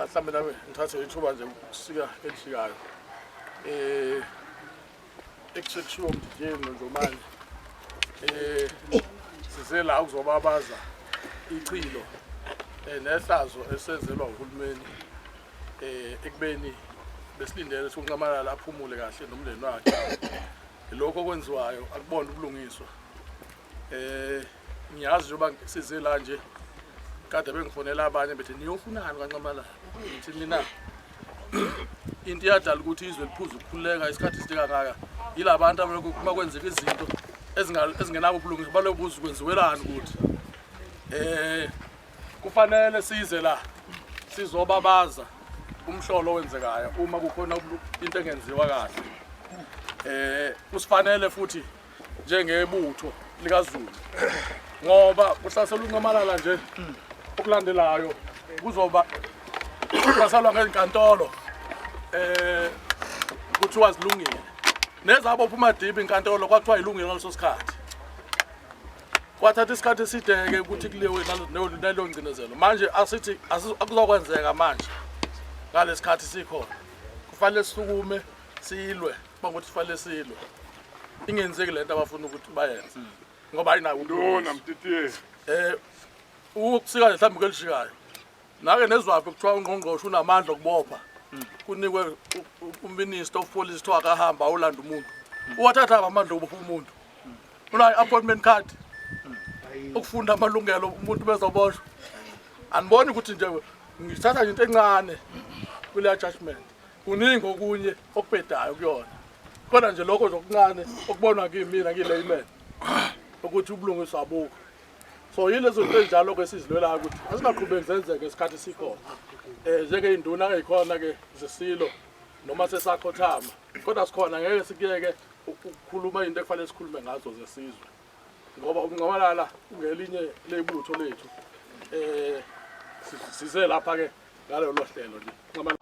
mhlambe nami ngithathe ithuba nje ukusika elishikayo ekusekushiwo umdijeni noNzomani size la ukuzobabaza ichilo nehlazo esenzelwa uhulumeni ekubeni besilindele sokunqamalala aphumule kahle nomndeni wakhe lokho okwenziwayo akubona ubulungiswa ngiyazi njengoba size la nje kade bengifonela abanye bethi niyofunani kaNqamalala ngithi mina into iyadala ukuthi izwe liphuza ukukhuleka isikhathi sidika ngaka yilabantu abaloku kuma kwenzeka izinto ezingenabo ubulungiswa balobuza kwenziwelani ukuthi kufanele size la sizobabaza umhlolo owenzekayo uma kukhona into engenziwa kahle kusifanele futhi njengebutho likaZulu ngoba kusasela uNqamalala nje okulandelayo kuzoba kusalwa ngezinkantolo kuthiwa zilungile nezabo phuma deep inkantolo kwakuthiwa ilungile ngaleso sikhathi kwathatha isikhathi esideke ukuthi kuliwe nalo ngcinezelo manje asithi akuzokwenzeka manje ngalesikhathi sikhona kufanele sisukume silwe bangokuthi sifanele silwe ingenzeki lento abafuna ukuthi bayenze ngoba ayinawo Ndona mtitiye ukusika mhlawumbe kelishikayo nake nezwaphi kuthiwa ungqongqoshe unamandla okubopha kunikwe uminister of police kuthiwa akahamba awulanda umuntu uwathatha amandla okubopha umuntu unayo appointment card ukufunda amalungelo umuntu bezoboshwa aniboni ukuthi nje ngithatha into encane kule judgment kuningi okunye okubhedayo kuyona kodwa nje lokho zokuncane okubonwa kimi ngilayman ukuthi ubulungiswa abukho so yilezo zinto ezinjalo kwesizilwelayo ukuthi asingaqhubeki zenzeke isikhathi sikhona njenge induna ezikhona ke zesilo noma sesakhothama kodwa sikhona ngeke sikiyeke ukukhuluma into ekufanele sikhulume ngazo zesizwe ngoba uNqamalala ungelinye lebutho lethu size lapha ke ngalo hlelo nje Nqamalala